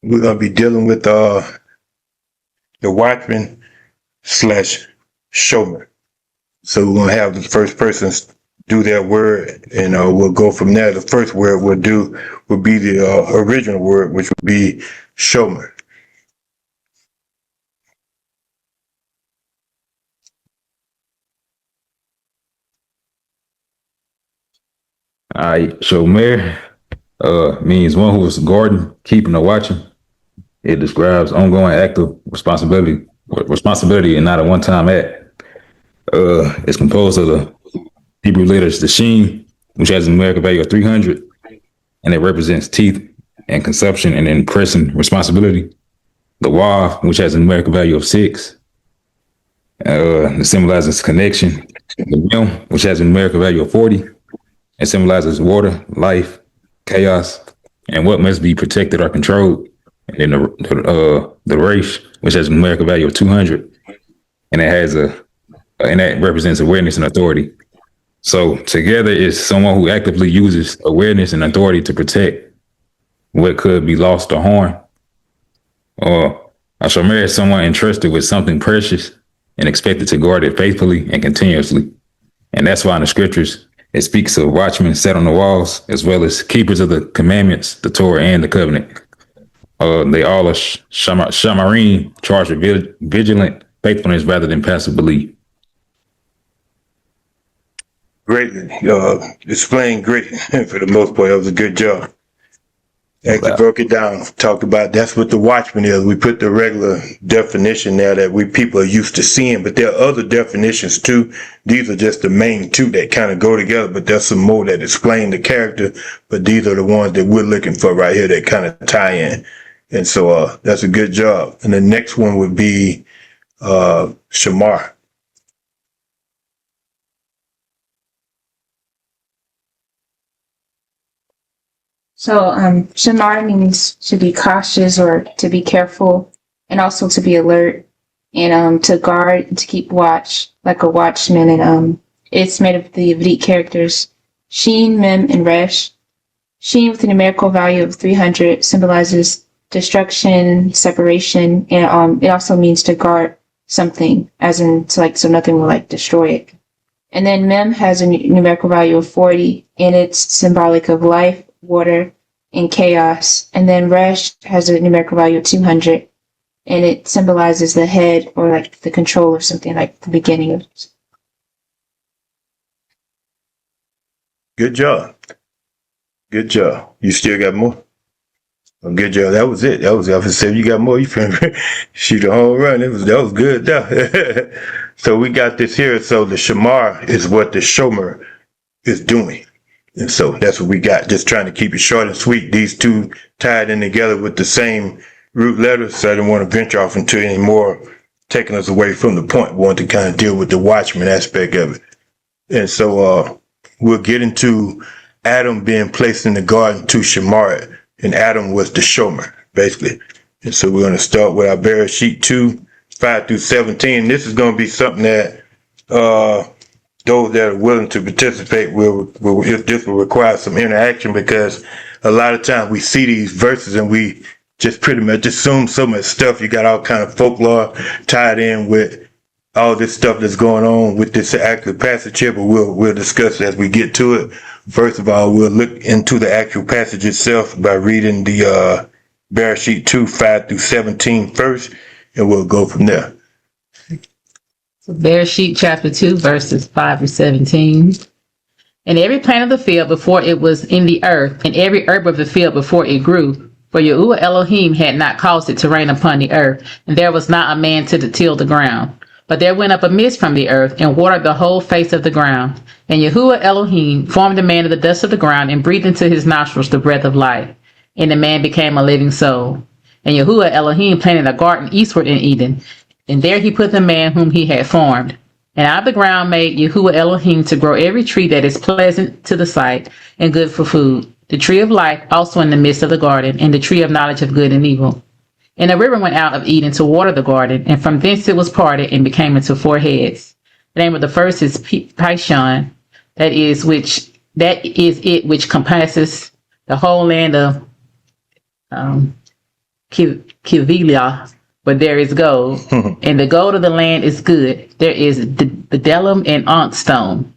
we're going to be dealing with the Watchmen slash Showmer. So we're going to have the first person do their word, and we'll go from there. The first word we'll do will be the original word, which would be Showmer. All right, Showmer means one who is guarding, keeping, or watching. It describes ongoing active responsibility, and not a one-time act. It's composed of the Hebrew letters the Sheen, which has a numerical value of 300, and it represents teeth and consumption and impressing responsibility. The Wav, which has a numerical value of 6, it symbolizes connection. The Rim, which has a numerical value of 40, it symbolizes water, life, chaos, and what must be protected or controlled. And then the Resh, which has a numerical value of 200, and it has and that represents awareness and authority. So together is someone who actively uses awareness and authority to protect what could be lost or harmed. Or a shomer is someone entrusted with something precious and expected to guard it faithfully and continuously. And that's why in the scriptures, it speaks of watchmen set on the walls, as well as keepers of the commandments, the Torah, and the covenant. They all are shamarim, charged with vigilant faithfulness rather than passive belief. Great. Explained great for the most part. That was a good job. Actually broke it down, talked about that's what the Watchman is. We put the regular definition there that we people are used to seeing, but there are other definitions too. These are just the main two that kind of go together, but there's some more that explain the character, but these are the ones that we're looking for right here that kind of tie in. And so that's a good job. And the next one would be Shamar. So Shamar means to be cautious or to be careful, and also to be alert, and to guard and to keep watch like a watchman. And it's made of the Vedic characters Sheen, Mem, and Resh. Sheen with a numerical value of 300 symbolizes destruction, separation, and it also means to guard something, as in to so nothing will destroy it. And then Mem has a numerical value of 40, and it's symbolic of life, water, and chaos. And then Resh has a numerical value of 200, and it symbolizes the head, or the control of something, like the beginning of it. Good job. Good job. You still got more? Oh, good job. That was it. That was I said you got more. You can shoot a home run. That was good. So we got this here. So the Shamar is what the Shomer is doing. And so that's what we got. Just trying to keep it short and sweet. These two tied in together with the same root letters. So I didn't want to venture off into any more, taking us away from the point. We wanted to kind of deal with the Watchman aspect of it. And so we'll get into Adam being placed in the garden to Shamar. And Adam was the Shomer, basically. And so we're going to start with our Bereshit 2, 5 through 17. This is going to be something that those that are willing to participate if this will require some interaction, because a lot of times we see these verses and we just pretty much assume so much stuff. You got all kind of folklore tied in with all this stuff that's going on with this actual passage here, but we'll discuss it as we get to it. First of all, we'll look into the actual passage itself by reading the Bereshit 2, 5 through 17 first, and we'll go from there. So Bereshit chapter 2, verses 5 through 17. And every plant of the field before it was in the earth, and every herb of the field before it grew, for Yahuwah Elohim had not caused it to rain upon the earth, and there was not a man to till the ground. But there went up a mist from the earth, and watered the whole face of the ground. And Yahuwah Elohim formed a man of the dust of the ground, and breathed into his nostrils the breath of life. And the man became a living soul. And Yahuwah Elohim planted a garden eastward in Eden, and there he put the man whom he had formed. And out of the ground made Yahuwah Elohim to grow every tree that is pleasant to the sight, and good for food, the tree of life also in the midst of the garden, and the tree of knowledge of good and evil. And a river went out of Eden to water the garden, and from thence it was parted and became into 4 heads. The name of the first is Pishon, that is it which compasses the whole land of Kivilah, but there is gold, and the gold of the land is good. There is bdellium and onyx stone.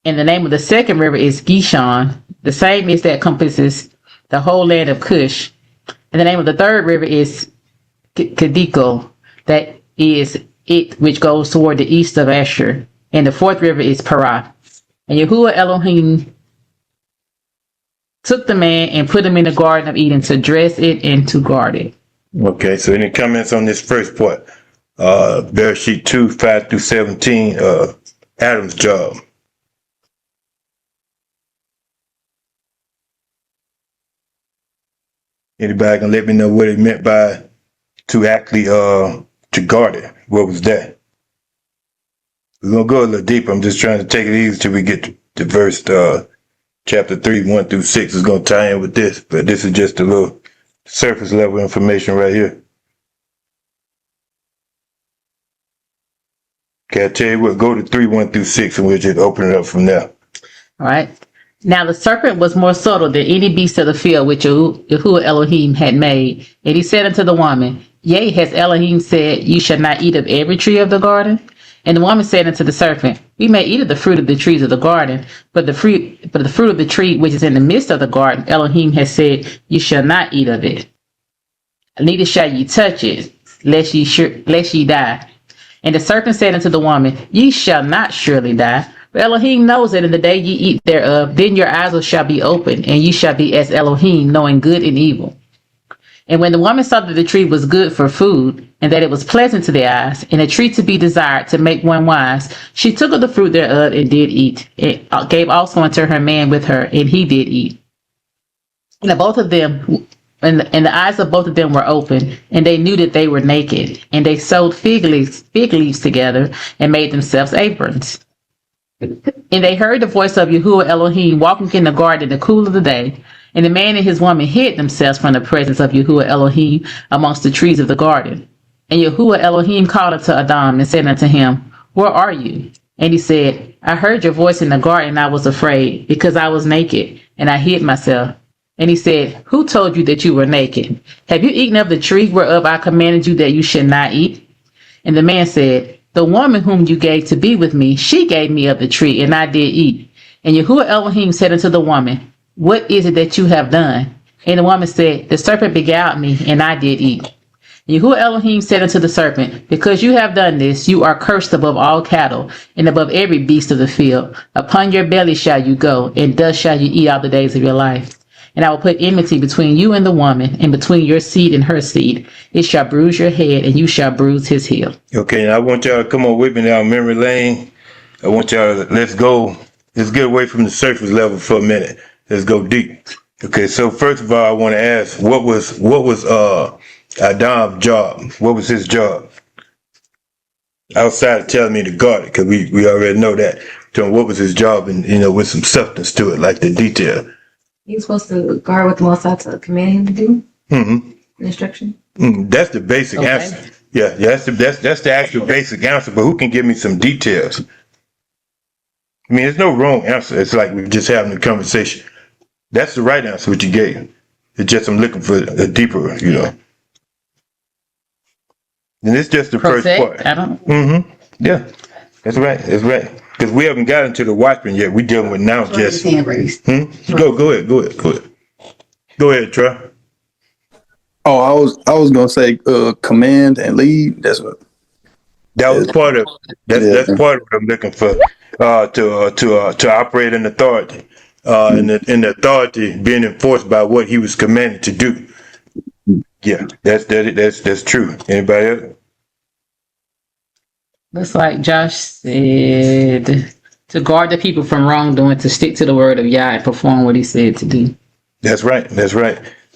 And the name of the second river is Gishon. The same is that compasses the whole land of Cush. And the name of the third river is Kadiko. That is it which goes toward the east of Asher. And the fourth river is Parah. And Yahuwah Elohim took the man and put him in the Garden of Eden to dress it and to guard it. Okay, so any comments on this first part? Bereshit 2, 5 through 17, Adam's job. Anybody can let me know what it meant by to actually to guard it? What was that? We're gonna go a little deeper. I'm just trying to take it easy till we get to verse chapter 3, 1 through 6 is gonna tie in with this, but this is just a little surface level information right here. Okay, I tell you what, go to 3, 1 through 6, and we'll just open it up from there. All right. Now the serpent was more subtle than any beast of the field which Yahuwah Elohim had made. And he said unto the woman, Yea, has Elohim said, You shall not eat of every tree of the garden? And the woman said unto the serpent, We may eat of the fruit of the trees of the garden, but the fruit of the tree which is in the midst of the garden, Elohim has said, You shall not eat of it. Neither shall ye touch it, lest ye die. And the serpent said unto the woman, Ye shall not surely die. But Elohim knows that in the day ye eat thereof, then your eyes shall be opened, and ye shall be as Elohim, knowing good and evil. And when the woman saw that the tree was good for food, and that it was pleasant to the eyes, and a tree to be desired to make one wise, she took of the fruit thereof and did eat. It gave also unto her man with her, and he did eat. And both of them, and the eyes of both of them were open, and they knew that they were naked. And they sewed fig leaves together, and made themselves aprons. And they heard the voice of Yahuwah Elohim walking in the garden in the cool of the day. And the man and his woman hid themselves from the presence of Yahuwah Elohim amongst the trees of the garden. And Yahuwah Elohim called unto Adam and said unto him, Where are you? And he said, I heard your voice in the garden, and I was afraid, because I was naked, and I hid myself. And he said, Who told you that you were naked? Have you eaten of the tree whereof I commanded you that you should not eat? And the man said, The woman whom you gave to be with me, she gave me of the tree, and I did eat. And Yahuwah Elohim said unto the woman, What is it that you have done? And the woman said, The serpent beguiled me, and I did eat. And Yahuwah Elohim said unto the serpent, Because you have done this, you are cursed above all cattle, and above every beast of the field. Upon your belly shall you go, and thus shall you eat all the days of your life. And I will put enmity between you and the woman, and between your seed and her seed. It shall bruise your head, and you shall bruise his heel. Okay, now I want y'all to come on with me down memory lane. I want y'all to, let's get away from the surface level for a minute. Let's go deep. Okay, so first of all, I want to ask, what was Adam's job? What was his job? Outside of telling me to guard it, because we already know that. So what was his job, and with some substance to it, like the detail. He's supposed to guard what the Most High commanded him to do. Mm-hmm. Instruction. That's the basic answer. Yeah, that's the actual basic answer. But who can give me some details? I mean, there's no wrong answer. It's like we're just having a conversation. That's the right answer, what you gave. It's just I'm looking for a deeper, And it's just the first part. I don't. Mm-hmm. Yeah, that's right. That's right. Because we haven't gotten to the Watchmen yet. We're dealing with now just. Go ahead. Go ahead, Troy. Oh, I was gonna say command and lead. That's what. That was part of. That's part of what I'm looking for. To operate in authority, and the authority being enforced by what he was commanded to do. Yeah, that's true. Anybody else? Looks like Josh said to guard the people from wrongdoing, to stick to the word of Yah and perform what he said to do. That's right.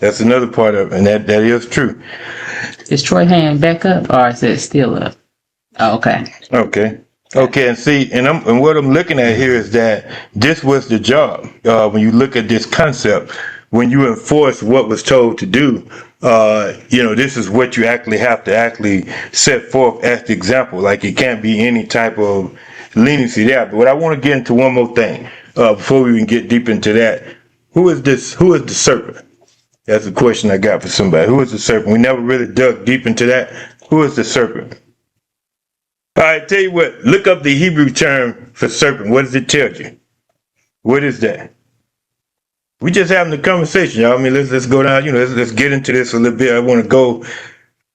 That's another part of it, and that is true. Is Troy hand back up, or is it still up? Oh, okay. Okay, and see, and what I'm looking at here is that this was the job. When you look at this concept, when you enforce what was told to do, this is what you actually have to set forth as the example. Like, it can't be any type of leniency there. But what I want to get into one more thing before we even get deep into that. Who is the serpent? That's a question I got for somebody. Who is the serpent? We never really dug deep into that. Who is the serpent? All right, tell you what. Look up the Hebrew term for serpent. What does it tell you? What is that? We just having a conversation, y'all. I mean, let's go down. Let's get into this a little bit. I want to go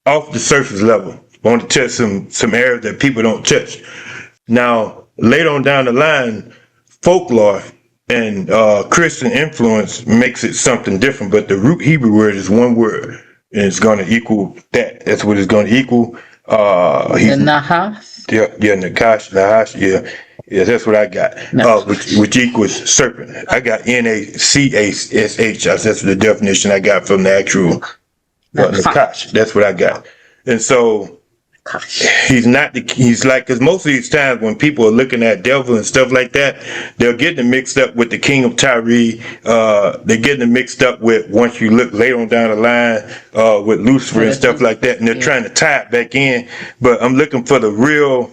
off the surface level. I want to touch some areas that people don't touch. Now, later on down the line, folklore and Christian influence makes it something different. But the root Hebrew word is one word, and it's going to equal that. That's what it's going to equal. The Nahas. Yeah, Nahash, yeah. Yeah, that's what I got. Which equals serpent. I got Nachash. That's the definition I got from the actual Nakash. That's what I got. And so he's like, because most of these times when people are looking at devil and stuff like that, they're getting it mixed up with the king of Tyre. They're getting it mixed up with, once you look later on down the line, with Lucifer and stuff like that, and they're trying to tie it back in. But I'm looking for the real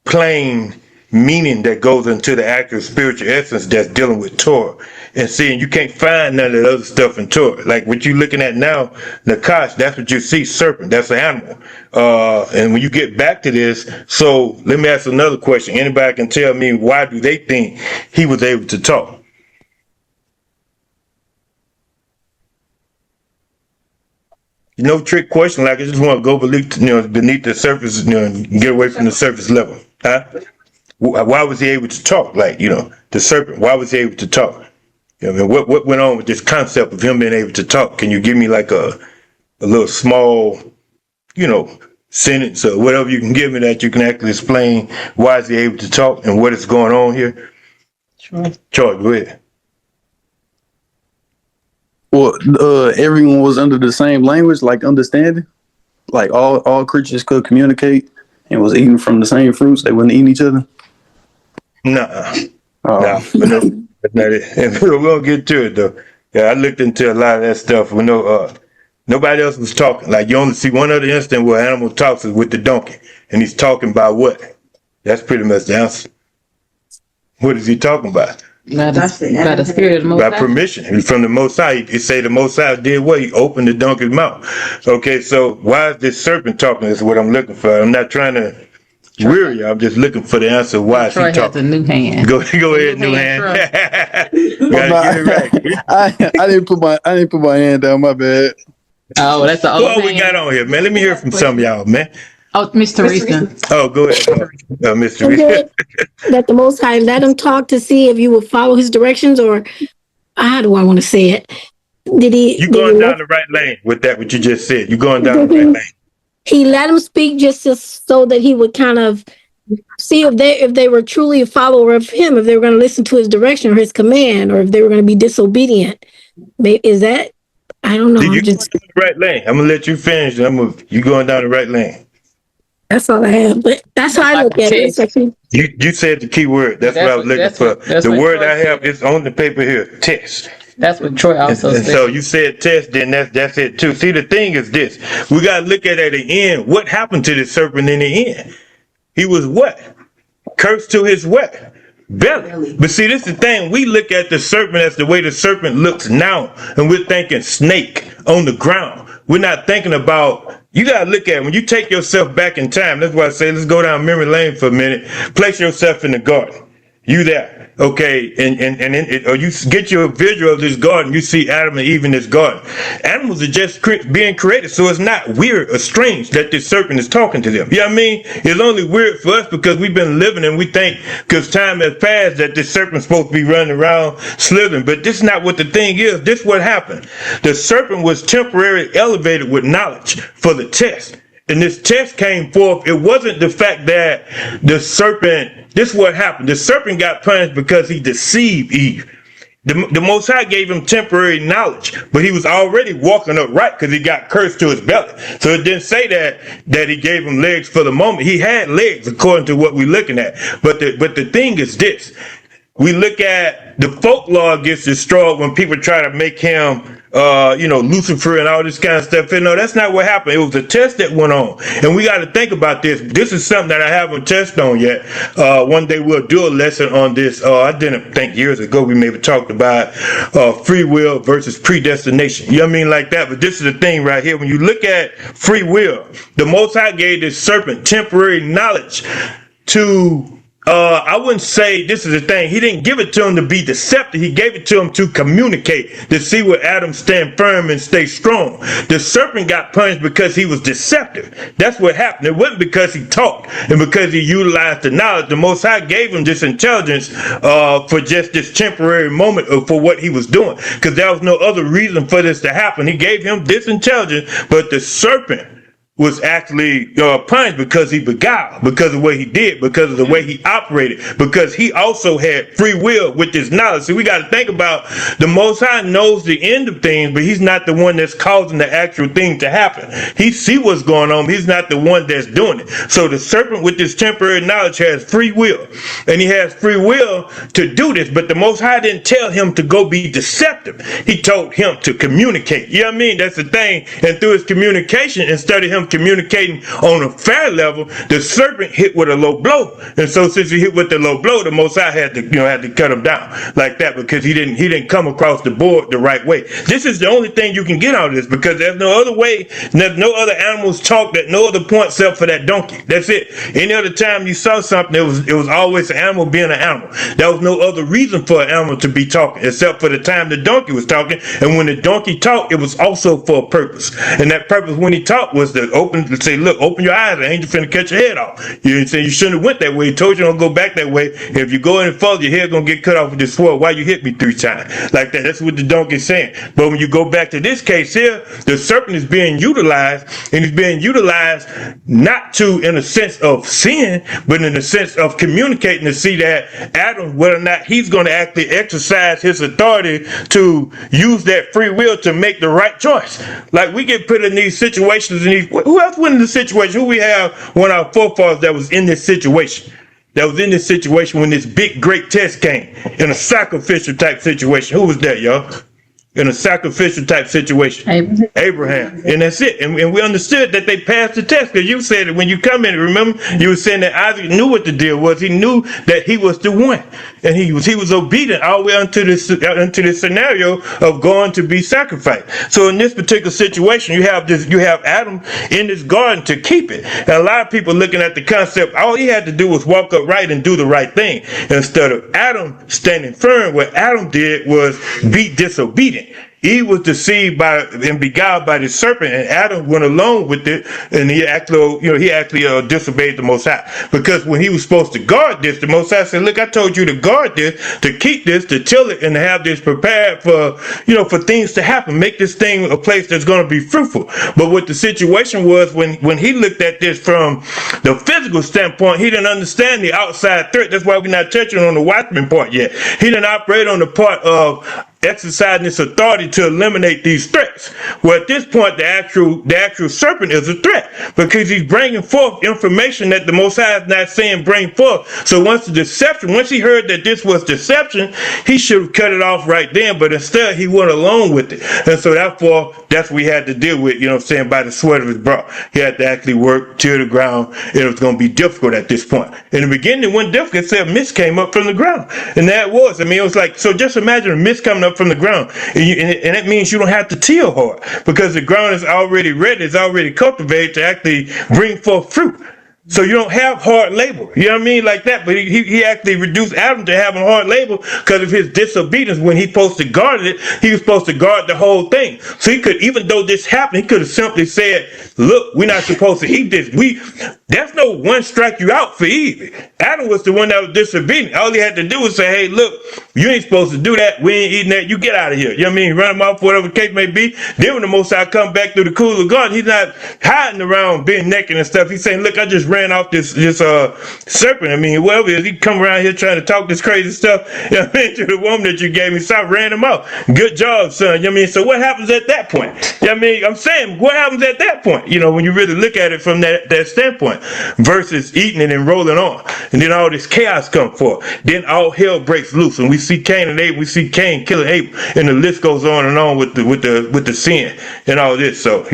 plain meaning that goes into the actual spiritual essence that's dealing with Torah. And seeing, you can't find none of that other stuff in Torah. Like what you're looking at now, Nakash, that's what you see, serpent, that's an animal. And when you get back to this, so let me ask another question. Anybody can tell me, why do they think he was able to talk? No trick question, like I just want to go beneath the surface, and get away from the surface level. Huh? Why was he able to talk? Like, the serpent, why was he able to talk? What went on with this concept of him being able to talk? Can you give me like a little small, sentence or whatever you can give me that you can actually explain why is he able to talk and what is going on here? Sure. Troy, go ahead. Well, everyone was under the same language, like understanding, like all creatures could communicate and was eating from the same fruits. They wasn't eating each other. Nah, but no, that's not it. And we're gonna get to it though. Yeah, I looked into a lot of that stuff. We know nobody else was talking. Like, you only see one other instant where an animal talks is with the donkey, and he's talking about what? That's pretty much the answer. What is he talking about? By the spirit of the Most High. By permission from the Most High. It say the Most High did what? He opened the donkey's mouth. Okay, so why is this serpent talking? That's what I'm looking for. I'm not trying to weary. I'm just looking for the answer. Why is he talking? Troy has a new hand. Go ahead, new hand. Gotta get it right. I didn't put my hand down. My bad. Oh, that's the old What we got on here, man? Let me hear from some of y'all, man. Oh, Miss Teresa. Oh, go ahead, Mr. Reese. That the Most High let him talk to see if you would follow his directions, or how do I want to say it? Did he? You going down the right lane with that? What you just said? You going down the right lane? He let him speak just so that he would kind of see if they were truly a follower of him, if they were going to listen to his direction or his command, or if they were going to be disobedient. Is that? I don't know. You going down the right lane. I'm gonna let you finish. You going down the right lane. That's all I have, but that's how I look at it. You said the key word. That's what I was looking for. The word I have is on the paper here. Test. That's what Troy also said. So you said test, then that's it too. See, the thing is this: we gotta look at the end. What happened to the serpent in the end? He was what? Cursed to his what? Belly. But see, this is the thing. We look at the serpent as the way the serpent looks now, and we're thinking snake on the ground. We're not thinking about. You gotta look at it. When you take yourself back in time. That's why I say let's go down memory lane for a minute. Place yourself in the garden. You there, okay? Or you get your visual of this garden. You see Adam and Eve in this garden. Animals are just being created, so it's not weird or strange that this serpent is talking to them. You know what I mean? It's only weird for us because we've been living and we think because time has passed that this serpent's supposed to be running around slithering. But this is not what the thing is. This is what happened. The serpent was temporarily elevated with knowledge for the test. And this test came forth. It wasn't the fact that the serpent, this is what happened. The serpent got punished because he deceived Eve. The Most High gave him temporary knowledge, but he was already walking upright because he got cursed to his belly. So it didn't say that he gave him legs for the moment. He had legs according to what we're looking at. But the thing is this. We look at the folklore gets destroyed when people try to make him Lucifer and all this kind of stuff. No, that's not what happened. It was a test that went on. And we got to think about this. This is something that I haven't touched on yet. One day we'll do a lesson on this. I didn't think years ago we maybe talked about free will versus predestination. You know what I mean? Like that. But this is the thing right here. When you look at free will, the Most High gave this serpent temporary knowledge to I wouldn't say this is the thing. He didn't give it to him to be deceptive. He gave it to him to communicate, to see where Adam stand firm and stay strong. The serpent got punished because he was deceptive. That's what happened. It wasn't because he talked and because he utilized the knowledge. The Most High gave him this intelligence for just this temporary moment for what he was doing, because there was no other reason for this to happen. He gave him this intelligence, but the serpent was actually punished because he beguiled, because of what he did, because of the way he operated, because he also had free will with this knowledge. So we got to think about the Most High knows the end of things, but he's not the one that's causing the actual thing to happen. He see what's going on, but he's not the one that's doing it. So the serpent with this temporary knowledge has free will, and he has free will to do this, but the Most High didn't tell him to go be deceptive. He told him to communicate. You know what I mean? That's the thing. And through his communication, instead of him communicating on a fair level, the serpent hit with a low blow. And so since he hit with the low blow, the Most High had to cut him down like that, because he didn't come across the board the right way. This is the only thing you can get out of this, because there's no other way. There's no other animals talk at no other point except for that donkey. That's it. Any other time you saw something, it was always an animal being an animal. There was no other reason for an animal to be talking except for the time the donkey was talking. And when the donkey talked, it was also for a purpose. And that purpose when he talked was to say, look, open your eyes, the angel finna cut your head off. You say you shouldn't have went that way. He told you don't go back that way. If you go any further, your head gonna get cut off with this sword. Why you hit me 3 times? Like that. That's what the donkey's saying. But when you go back to this case here, the serpent is being utilized, and it's being utilized not to in a sense of sin, but in the sense of communicating to see that Adam, whether or not he's going to actually exercise his authority to use that free will to make the right choice. Like we get put in these situations, and who else went in the situation? Who we have one of our forefathers that was in this situation? That was in this situation when this big great test came in a sacrificial type situation. Who was that, y'all? In a sacrificial type situation. Abraham. And that's it. And we understood that they passed the test, because you said it when you come in. Remember, you were saying that Isaac knew what the deal was. He knew that he was the one. And he was obedient all the way into this scenario of going to be sacrificed. So in this particular situation, you have Adam in this garden to keep it. And a lot of people looking at the concept, all he had to do was walk upright and do the right thing. Instead of Adam standing firm, what Adam did was be disobedient. Eve was deceived and beguiled by the serpent, and Adam went along with it, and he actually disobeyed the Most High. Because when he was supposed to guard this, the Most High said, "Look, I told you to guard this, to keep this, to till it, and to have this prepared for things to happen. Make this thing a place that's going to be fruitful." But what the situation was, when he looked at this from the physical standpoint, he didn't understand the outside threat. That's why we're not touching on the Watchmen part yet. He didn't operate on the part of exercising its authority to eliminate these threats. Well, at this point, the actual serpent is a threat, because he's bringing forth information that the Most High is not saying bring forth. So once he heard that this was deception, he should have cut it off right then, but instead he went along with it. And so therefore, that's what he had to deal with, by the sweat of his brow. He had to actually work, till the ground. It was going to be difficult at this point. In the beginning, it wasn't difficult. It said mist came up from the ground. And that was, it was like, so just imagine a mist coming up from the ground, and it means you don't have to till hard, because the ground is already ready, it's already cultivated to actually bring forth fruit. So you don't have hard labor. You know what I mean? Like that. But he actually reduced Adam to having hard labor because of his disobedience. When he's supposed to guard it, he was supposed to guard the whole thing. So he could, even though this happened, he could have simply said, "Look, we're not supposed to eat this. There's no one strike you out for Eve. Adam was the one that was disobedient. All he had to do was say, hey, look, you ain't supposed to do that. We ain't eating that. You get out of here." You know what I mean? Run him off, whatever the case may be. Then when the Most High come back through the cool of garden, he's not hiding around being naked and stuff. He's saying, "Look, I just ran off this serpent. Whoever it is, he come around here trying to talk this crazy stuff, to the woman that you gave me. So I ran him out. Good job, son." You know what I mean? So what happens at that point? You know what I mean? I'm saying, what happens at that point? When you really look at it from that standpoint. one versus eating it and rolling on. And then all this chaos come forth. Then all hell breaks loose, and we see Cain and Abel. We see Cain killing Abel, and the list goes on with the sin and all this. So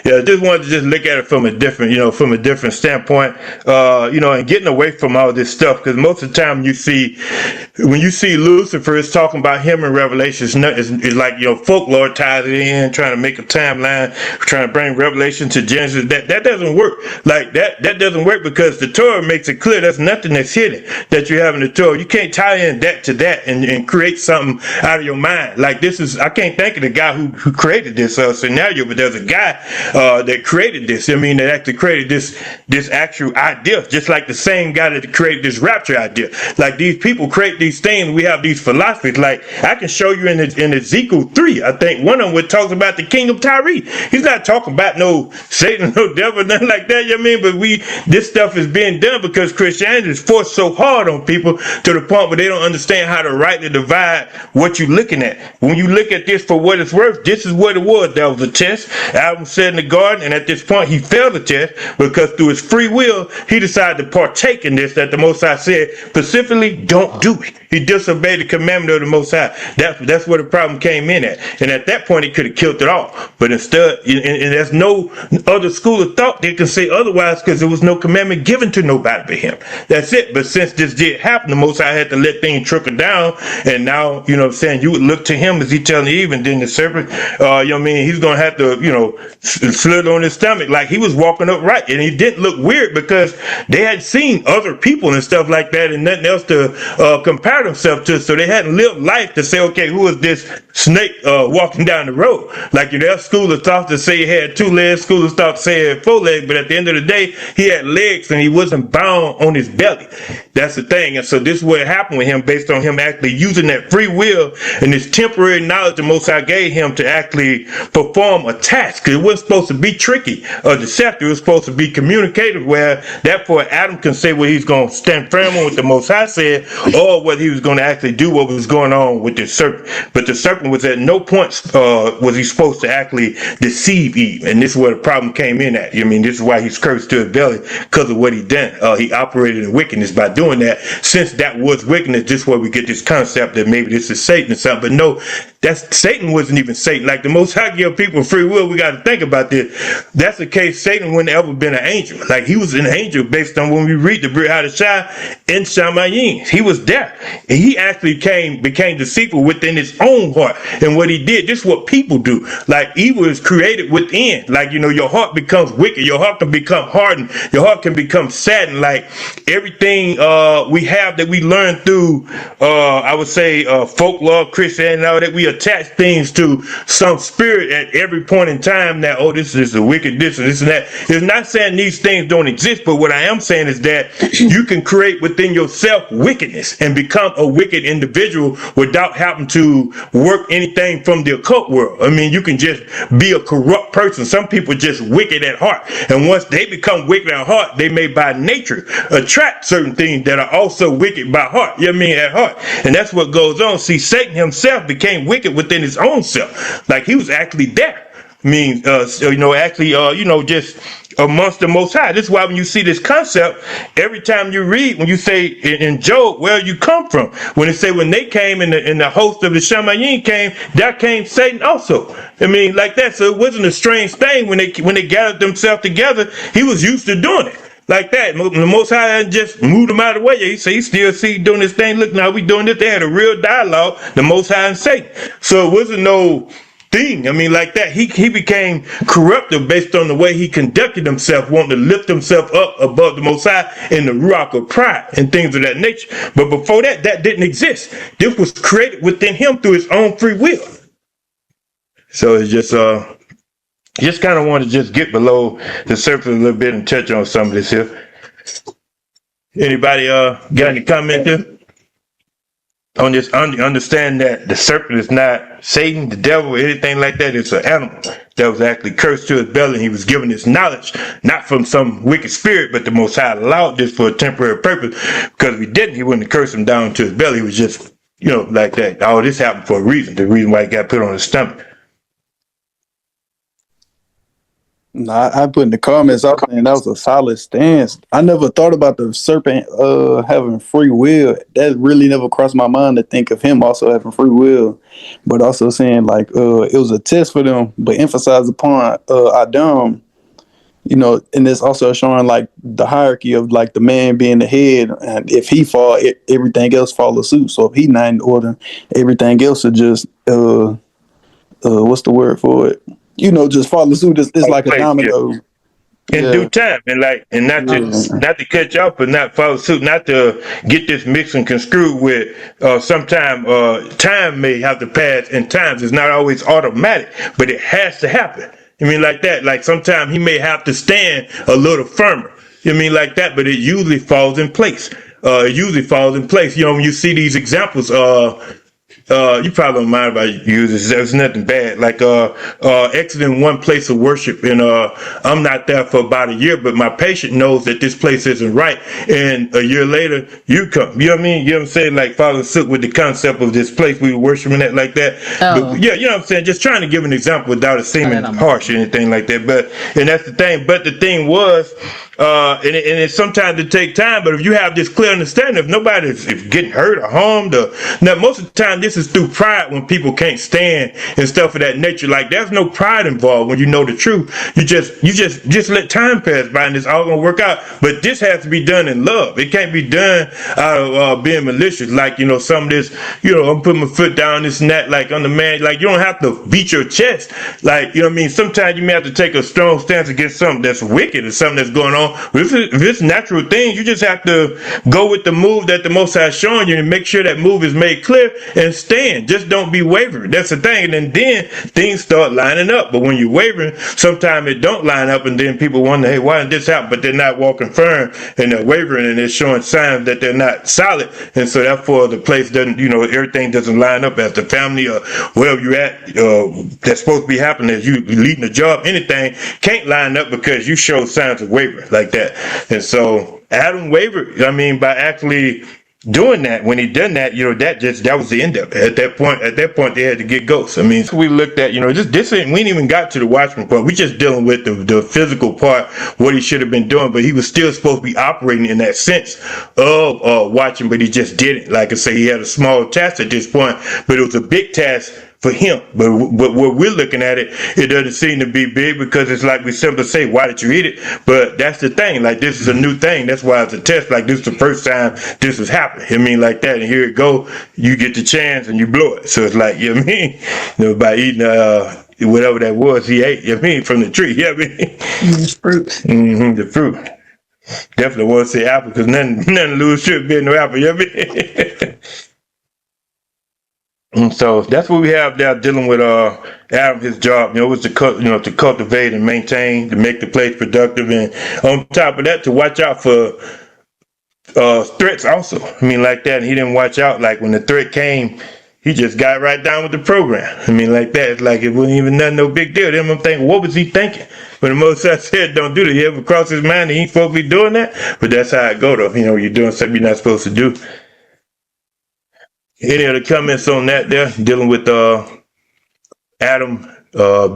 yeah, just wanted to just look at it from a different standpoint, and getting away from all this stuff, because most of the time when you see Lucifer is talking about him in Revelation, it's like, folklore ties it in, trying to make a timeline, trying to bring Revelation to Genesis. That doesn't work. Like that doesn't work, because the Torah makes it clear there's nothing that's hidden that you have in the Torah. You can't tie in that to that and create something out of your mind. Like I can't think of the guy who created this scenario, but there's a guy that created this. That actually created this actual idea, just like the same guy that created this rapture idea. Like, these people create these things. We have these philosophies. Like, I can show you in Ezekiel 3, I think one of them talks about the king of Tyre. He's not talking about no Satan, no devil, nothing like that. But this stuff is being done because Christianity is forced so hard on people to the point where they don't understand how to rightly divide what you're looking at. When you look at this for what it's worth, this is what it was. That was a test. Adam said in the garden, and at this point he failed the test, because through his free will he decided to partake in this that the Most High said specifically don't do it. He disobeyed the commandment of the Most High. That's where the problem came in at. And at that point he could have killed it all. But instead, and there's no other school of thought that can say otherwise, because there was no commandment given to nobody but him. That's it. But since this did happen, the Most High had to let things trickle down. And now, you would look to him as he telling Eve, and then the serpent, he's going to have to, slid on his stomach like he was walking upright, and he didn't look weird because they had seen other people and stuff like that, and nothing else to compare themselves to. So they hadn't lived life to say, okay, who is this snake walking down the road? Like, there's school of thought to say he had 2 legs, school of thought to say he had 4 legs, but at the end of the day, he had legs and he wasn't bound on his belly. That's the thing. And so this is what happened with him, based on him actually using that free will and this temporary knowledge the Most High gave him to actually perform a task. It wasn't supposed to be tricky or deceptive. It was supposed to be communicative, where therefore Adam can say what he's going to stand firm on what the Most High said, or whether he was going to actually do what was going on with the serpent. But the serpent was at no point was he supposed to actually deceive Eve. And this is where the problem came in at. This is why he's cursed to his belly, because of what he done. He operated in wickedness by doing that. Since that was wickedness, this is where we get this concept that maybe this is Satan or something. But no, Satan wasn't even Satan. Like, the Most High give people free will. We got to think about this. That's the case. Satan wouldn't ever been an angel. Like, he was an angel based on when we read the Brit Hadashah in Shamayim. He was there. And he actually became deceitful within his own heart. And what he did, this is what people do. Like, evil is created within. Like, your heart becomes wicked. Your heart can become hardened. Your heart can become saddened. Like, everything we have that we learn through, I would say, folklore, Christianity, and all that, we attach things to some spirit at every point in time that, this is a wicked this and this and that. It's not saying these things don't exist, but what I am saying is that you can create within yourself wickedness and become a wicked individual without having to work anything from the occult world. You can just be a corrupt person. Some people just wicked at heart. And once they become wicked at heart, they may by nature attract certain things that are also wicked by heart. At heart. And that's what goes on. See, Satan himself became wicked within his own self. Like, he was actually there. Just amongst the Most High. This is why when you see this concept, every time you read, when you say in Job, where you come from, when it say when they came and the host of the Shamayim came, that came Satan also. Like that. So it wasn't a strange thing when they gathered themselves together. He was used to doing it. Like that. The Most High just moved them out of the way. He still see doing this thing. Look, now we doing this. They had a real dialogue, the Most High and Satan. So it wasn't no thing. Like that. He became corruptive based on the way he conducted himself, wanting to lift himself up above the Most High in the ruach of pride and things of that nature. But before that didn't exist. This was created within him through his own free will. So it's just kind of want to just get below the surface a little bit and touch on some of this here. Anybody got any comment here on this? Understand that the serpent is not Satan, the devil, or anything like that. It's an animal that was actually cursed to his belly. And he was given this knowledge, not from some wicked spirit, but the Most High allowed this for a temporary purpose. Because if he didn't, he wouldn't have cursed him down to his belly. It was just, like that. All this happened for a reason. The reason why he got put on his stomach. Nah, I put in the comments. I was saying that was a solid stance. I never thought about the serpent having free will. That really never crossed my mind to think of him also having free will, but also saying like it was a test for them, but emphasized upon Adam. You know, and it's also showing like the hierarchy of like the man being the head, and if he fall, everything else follows suit. So if he not in order, everything else would just what's the word for it? You know, just follow suit. It's like a Place, yeah. domino. In due Yeah. time, and not to Yeah. cut you off, but not follow suit, not to get this mixed and construed with sometime time may have to pass, and times it's not always automatic, but it has to happen. I mean, like that. Like sometimes he may have to stand a little firmer. I mean, like that, but it usually falls in place. It usually falls in place. You know, when you see these examples, you probably don't mind if I use this. There's nothing bad. Like exiting one place of worship, and I'm not there for about a year, but my patient knows that this place isn't right. And a year later, you come. You know what I mean? You know what I'm saying? Like following suit with the concept of this place we were worshiping at, like that. Oh. But yeah, you know what I'm saying? Just trying to give an example without it seeming harsh or anything like that. But and that's the thing. But the thing was. And it sometimes it take time, but if you have this clear understanding, if nobody's getting hurt or harmed, or now most of the time this is through pride when people can't stand and stuff of that nature. Like there's no pride involved when you know the truth. You just let time pass by and it's all gonna work out. But this has to be done in love. It can't be done out of being malicious. Like some of this, I'm putting my foot down, this and that. Like on the man, like you don't have to beat your chest. Like what I mean. Sometimes you may have to take a strong stance against something that's wicked or something that's going on. If it's natural things, you just have to go with the move that the Most High is showing you and make sure that move is made clear and stand. Just don't be wavering. That's the thing. And then things start lining up. But when you're wavering, sometimes it don't line up, and then people wonder, hey, why did this happen? But they're not walking firm and they're wavering and they're showing signs that they're not solid. And so therefore the place doesn't, everything doesn't line up as the family or wherever you're at that's supposed to be happening as you leading the job. Anything can't line up because you show signs of wavering like that. And so Adam wavered, by actually doing that. When he done that, that was the end of it. At that point they had to get ghosts. So we looked at, this ain't, we ain't even got to the Watchmen part. We just dealing with the physical part, what he should have been doing, but he was still supposed to be operating in that sense of watching, but he just didn't. Like I say, he had a small task at this point, but it was a big task for him. But what we're looking at it doesn't seem to be big because it's like we simply say, why did you eat it? But that's the thing. Like this is a new thing. That's why it's a test. Like this is the first time this has happened. Like that. And here it go. You get the chance and you blow it. So it's like, by eating whatever that was he ate, from the tree. Fruit. Mm-hmm, the fruit. Definitely want to say apple because nothing lose should be no apple. And so that's what we have there dealing with Adam, his job, was to to cultivate and maintain, to make the place productive, and on top of that, to watch out for threats also. Like that. And he didn't watch out. Like when the threat came, he just got right down with the program. Like that. It's like it wasn't even nothing, no big deal. Then I'm thinking, what was he thinking? When the Moses said, don't do that, he ever crossed his mind that he ain't supposed to be doing that? But that's how it go though. You're doing something you're not supposed to do. Any other comments on that there, dealing with Adam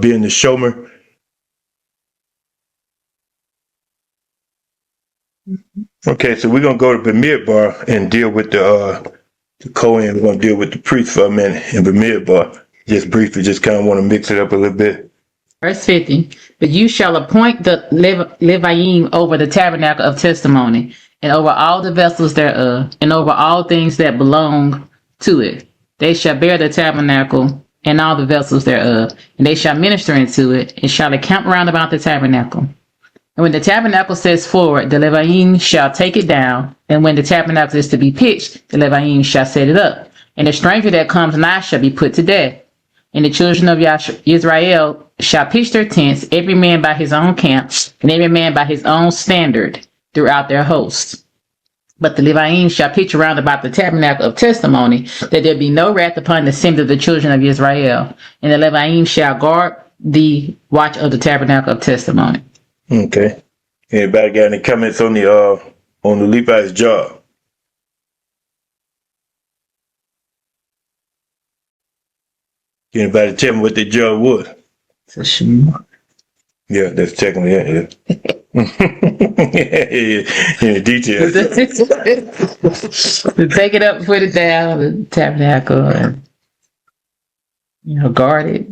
being the Showmer? Okay, so we're going to go to Bamidbar and deal with the Kohen. We're going to deal with the priest for a minute in Bamidbar. Just briefly, just kind of want to mix it up a little bit. Verse 50, but you shall appoint the Leviim over the tabernacle of testimony, and over all the vessels thereof, and over all things that belong to it. They shall bear the tabernacle and all the vessels thereof, and they shall minister into it, and shall encamp round about the tabernacle. And when the tabernacle sets forward, the Leviim shall take it down, and when the tabernacle is to be pitched, the Leviim shall set it up. And the stranger that comes nigh shall be put to death. And the children of Israel shall pitch their tents, every man by his own camp, and every man by his own standard throughout their hosts. But the Leviim shall pitch around about the tabernacle of testimony, that there be no wrath upon the sins of the children of Israel. And the Leviim shall guard the watch of the tabernacle of testimony. Okay. Anybody got any comments on the Levi's job? Anybody tell me what their job was? For sure. Yeah, that's technically it. Yeah, details. To take it up, put it down, the tabernacle, and guard it,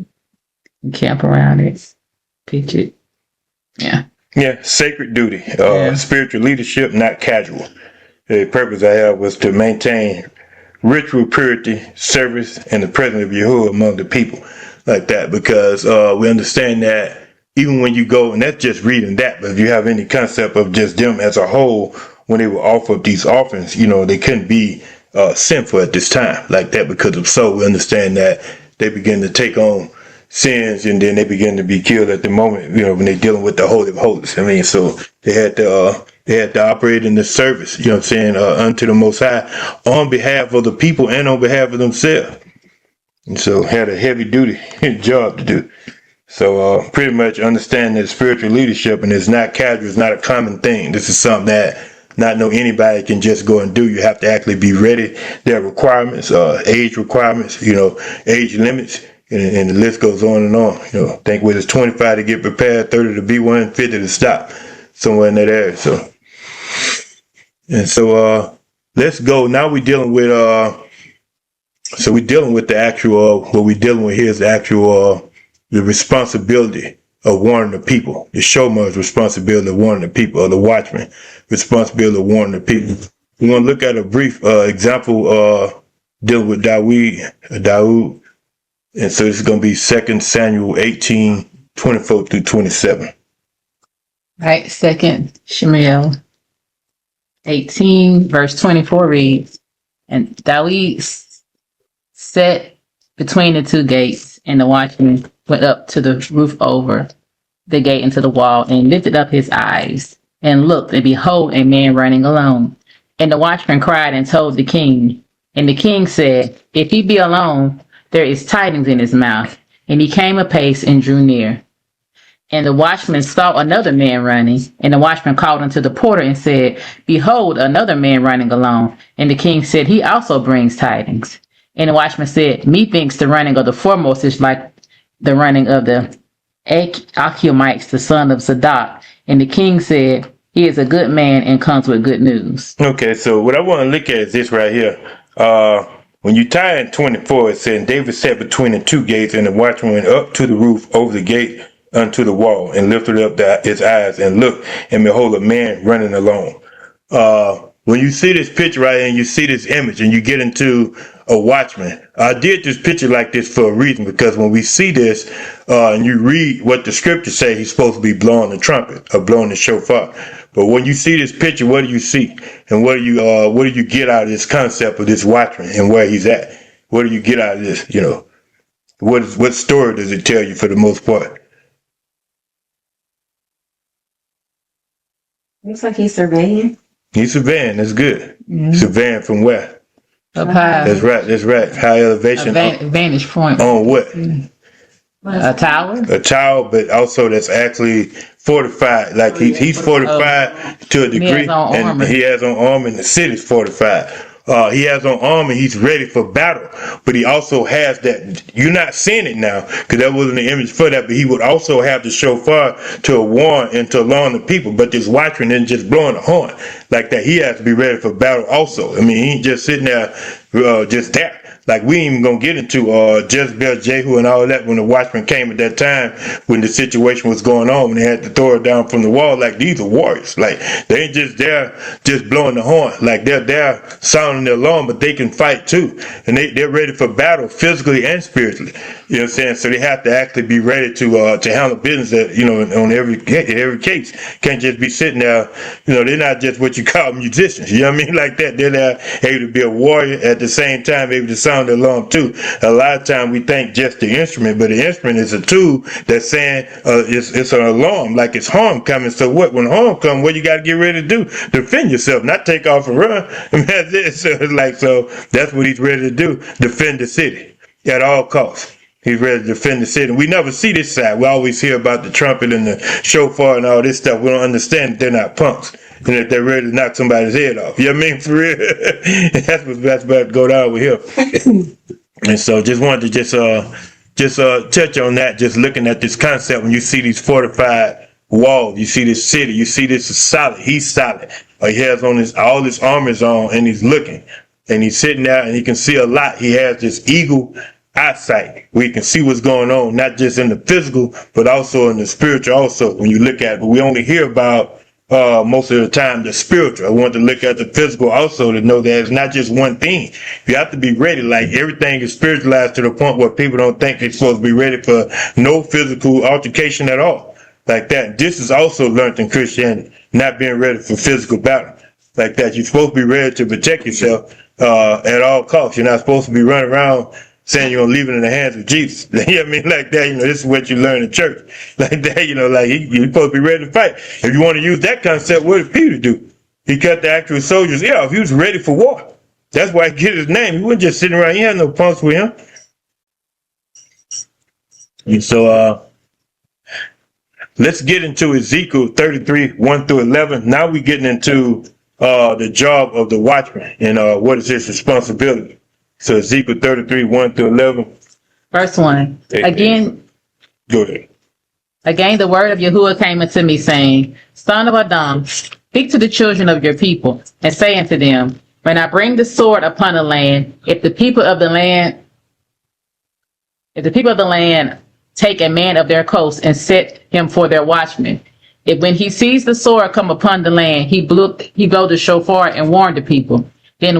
and camp around it, pitch it. Yeah. Yeah, sacred duty. Yeah. Spiritual leadership, not casual. The purpose I have was to maintain ritual purity, service, and the presence of Yahuwah among the people, like that, because we understand that even when you go, and that's just reading that, but if you have any concept of just them as a whole, when they were offered these offerings, they couldn't be sinful at this time, like that, because of so we understand that they begin to take on sins, and then they begin to be killed at the moment, when they're dealing with the Holy of Holies. I mean, so they had to operate in the service, unto the Most High on behalf of the people and on behalf of themselves. And so had a heavy duty job to do. So pretty much understand that spiritual leadership, and it's not casual, it's not a common thing. This is something that not anybody can just go and do. You have to actually be ready. There are requirements, age requirements, age limits, and the list goes on and on. I think with it's 25 to get prepared, 30 to be one, 50 to stop, somewhere in that area. So let's go. Now we're dealing with the actual what we're dealing with here is the actual the responsibility of warning the people. The Showmer's responsibility of warning the people, or the Watchmen responsibility of warning the people. We want to look at a brief example dealing with Dawood. And so this is going to be 2 Samuel 18, 24 through 27. Right, 2 Samuel 18, verse 24 reads, and David sat between the two gates, and the watchman went up to the roof over the gate into the wall, and lifted up his eyes, and looked, and behold, a man running alone. And the watchman cried and told the king. And the king said, if he be alone, there is tidings in his mouth. And he came apace and drew near. And the watchman saw another man running, and the watchman called unto the porter and said, behold, another man running alone. And the king said, he also brings tidings. And the watchman said, methinks the running of the foremost is like the running of the Achiamites, the son of Zadok. And the king said, he is a good man and comes with good news. Okay, so what I want to look at is this right here. When you tie in 24, it says, David sat between the two gates, and the watchman went up to the roof over the gate unto the wall, and lifted up his eyes, and looked, and behold, a man running alone. When you see this picture right here, and you see this image, and you get into a watchman, I did this picture like this for a reason, because when we see this, and you read what the scriptures say, he's supposed to be blowing the trumpet, or blowing the shofar. But when you see this picture, what do you see? And what do you get out of this concept of this watchman and where he's at? What do you get out of this? What story does it tell you for the most part? Looks like he's surveying. He's surveying. That's good. Mm-hmm. Surveying from where? Up high. That's right. High elevation. Vantage point. On what? A tower. A tower, but also that's actually fortified. Like he's fortified to a degree, and he has on armor, and the city's fortified. He has on armor, he's ready for battle, but he also has that, you're not seeing it now because that wasn't the image for that, but he would also have the shofar to warn and to alarm the people. But this watchman isn't just blowing a horn like that. He has to be ready for battle also. I mean, he ain't just sitting there just there. Like, we ain't even gonna get into Jezebel, Jehu, and all of that when the watchman came at that time, when the situation was going on, when they had to throw it down from the wall. Like, these are warriors. Like, they ain't just there just blowing the horn. Like, they're there sounding the alarm, but they can fight too. And they're ready for battle physically and spiritually. You know what I'm saying? So they have to actually be ready to handle business that, on every case. Can't just be sitting there, they're not just what you call musicians. You know what I mean? Like that. They're not able to be a warrior at the same time, able to sound the alarm too. A lot of times we think just the instrument, but the instrument is a tool that's saying it's an alarm, like it's harm coming. So what? When harm comes, what you got to get ready to do? Defend yourself, not take off and run. I mean, that's it. So that's what he's ready to do. Defend the city at all costs. He's ready to defend the city. We never see this side. We always hear about the trumpet and the shofar and all this stuff. We don't understand that they're not punks and that they're ready to knock somebody's head off. You know what I mean? For real. That's about to go down with him. And so just wanted to just touch on that. Just looking at this concept, when you see these fortified walls, you see this city, you see this is solid. He's solid. He has on all his armors on, and he's looking, and he's sitting there, and he can see a lot. He has this eagle eyesight where you can see what's going on, not just in the physical, but also in the spiritual. Also, when you look at it, but we only hear about most of the time the spiritual. I want to look at the physical also to know that it's not just one thing. You have to be ready. Like everything is spiritualized to the point where people don't think they're supposed to be ready for no physical altercation at all. Like that. This is also learned in Christianity, not being ready for physical battle. Like that. You're supposed to be ready to protect yourself at all costs. You're not supposed to be running around saying you're gonna leave it in the hands of Jesus. You know what I mean? Like that, this is what you learn in church. Like that, like you're supposed to be ready to fight. If you want to use that concept, what did Peter do? He cut the actual soldiers' ear off. He was ready for war. That's why he get his name. He wasn't just sitting around. He had no punks with him. And so let's get into Ezekiel 33, 1 through 11. Now we're getting into the job of the watchman and what is his responsibility. So Ezekiel 33, 1 through 11. Verse 1. Again, go ahead. Again, the word of Yahuwah came unto me, saying, Son of Adam, speak to the children of your people, and say unto them, when I bring the sword upon the land, if the people of the land take a man of their coast and set him for their watchman, if when he sees the sword come upon the land, he blow the shofar and warn the people, then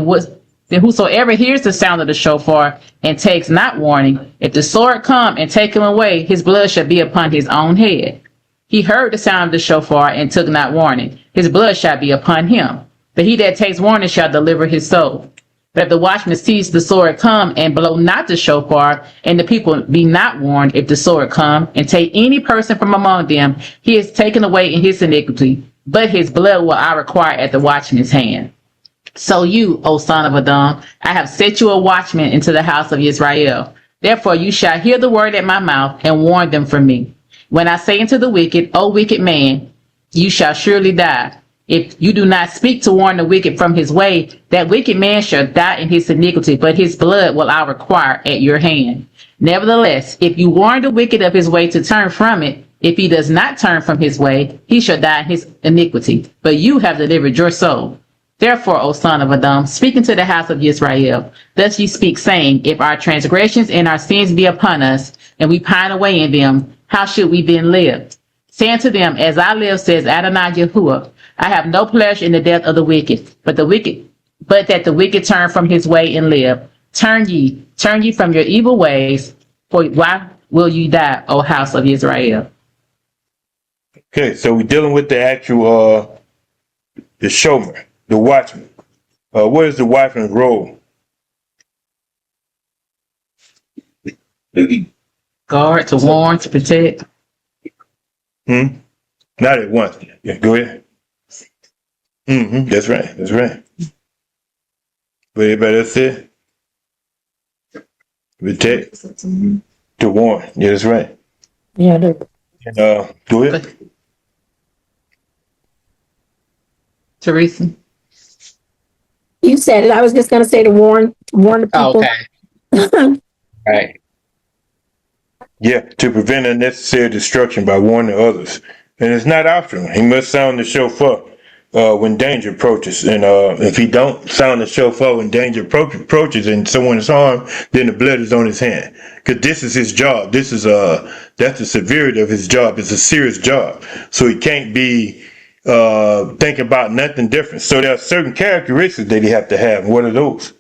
whosoever hears the sound of the shofar and takes not warning, if the sword come and take him away, his blood shall be upon his own head. He heard the sound of the shofar and took not warning, his blood shall be upon him. But he that takes warning shall deliver his soul. But if the watchman sees the sword come and blow not the shofar, and the people be not warned, if the sword come and take any person from among them, he is taken away in his iniquity, but his blood will I require at the watchman's hand. So you, O son of Adam, I have set you a watchman into the house of Israel. Therefore you shall hear the word at my mouth and warn them from me. When I say unto the wicked, O wicked man, you shall surely die. If you do not speak to warn the wicked from his way, that wicked man shall die in his iniquity, but his blood will I require at your hand. Nevertheless, if you warn the wicked of his way to turn from it, if he does not turn from his way, he shall die in his iniquity, but you have delivered your soul. Therefore, O son of Adam, speak unto the house of Israel. Thus ye speak, saying, if our transgressions and our sins be upon us, and we pine away in them, how should we then live? Say unto them, as I live, says Adonai Yahuwah, I have no pleasure in the death of the wicked, but that the wicked turn from his way and live. Turn ye from your evil ways, for why will you die, O house of Israel? Okay, so we're dealing with the actual the Showmer. The watchman. What is the watchman's role? Guard, to warn, to protect. Not at once. Yeah, go ahead. That's right. That's right. But everybody else said? Protect. To warn. Yeah, that's right. Yeah. And, go ahead. Teresa. You said it. I was just going to say to warn the people. Okay. Right. Yeah, to prevent unnecessary destruction by warning others. And it's not optional. He must sound the shofar when danger approaches. And if he don't sound the shofar when danger approaches and someone is harmed, then the blood is on his hand. Because this is his job. This is that's the severity of his job. It's a serious job. So he can't be thinking about nothing different. So there are certain characteristics that he have to have. What are those?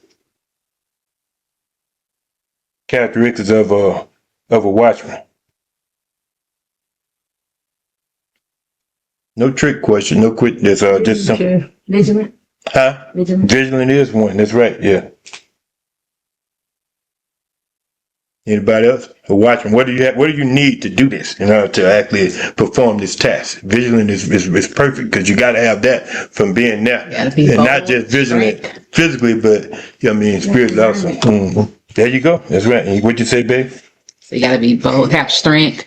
Characteristics of a watchman. No trick question. No quit. There's just simple. Vigilant. Huh? Vigilant is one. That's right. Yeah. Anybody else? A watchman. What do you have? What do you need to do this in order to actually perform this task? Vigilant is perfect because you got to have that from being there, and not just vigilant physically, but spiritually also. There you go. That's right. And what you say, babe? So you got to be bold, have strength.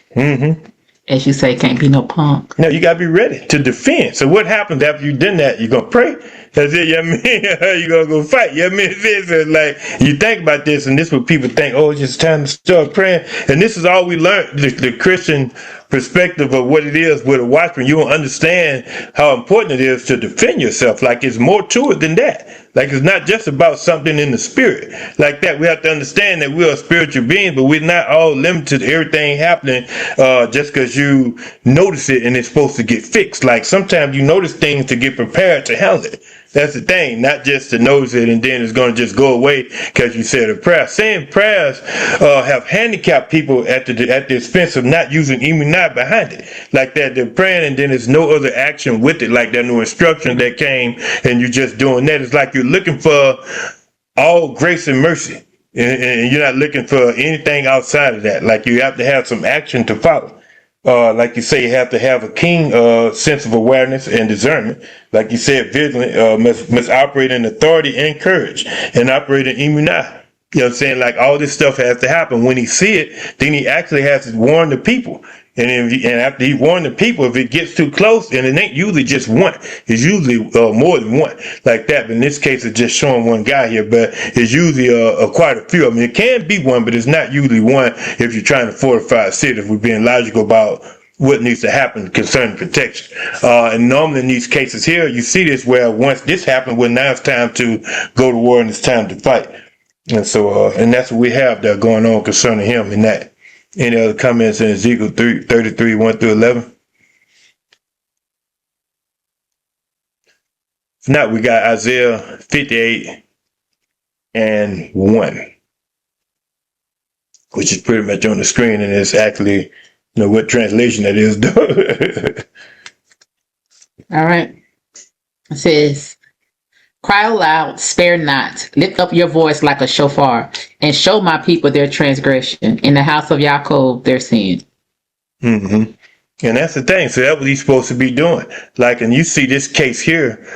as you say, can't be no punk. No, you gotta be ready to defend. So what happens after you done that? You gonna pray? That's it, you know what I mean? You gonna go fight. You know what I mean? It's like you think about this, and this is what people think, oh, it's just time to start praying. And this is all we learned, the Christian perspective of what it is with a watchman. You don't understand how important it is to defend yourself. Like it's more to it than that. Like it's not just about something in the spirit. Like that, we have to understand that we are spiritual beings, but we're not all limited to everything happening just because you notice it and it's supposed to get fixed. Like sometimes you notice things to get prepared to handle it. That's the thing, not just to notice it and then it's going to just go away because you said a prayer. Saying prayers have handicapped people at the expense of not using imunite behind it. Like that, they're praying and then there's no other action with it. Like there's no instruction that came and you're just doing that. It's like you're looking for all grace and mercy. And you're not looking for anything outside of that. Like you have to have some action to follow. Like you say, you have to have a keen sense of awareness and discernment. Like you said, vigilant must operate in authority and courage and operate in immunity. You know what I'm saying? Like all this stuff has to happen. When he see it, then he actually has to warn the people. And after he warned the people, if it gets too close, and it ain't usually just one, it's usually more than one like that. But in this case, it's just showing one guy here, but it's usually quite a few. I mean, it can be one, but it's not usually one if you're trying to fortify a city, if we're being logical about what needs to happen concerning protection. And normally in these cases here, you see this where once this happened, well, now it's time to go to war and it's time to fight. And so, and that's what we have there going on concerning him in that. Any other comments in Ezekiel 33, 1 through 11? If not, we got Isaiah 58 and 1, which is pretty much on the screen, and it's actually, what translation that is. All right. It says, cry aloud, spare not, lift up your voice like a shofar, and show my people their transgression, in the house of Yaakov their sin. Mm-hmm. And that's the thing. So that's what he's supposed to be doing. Like, and you see this case here,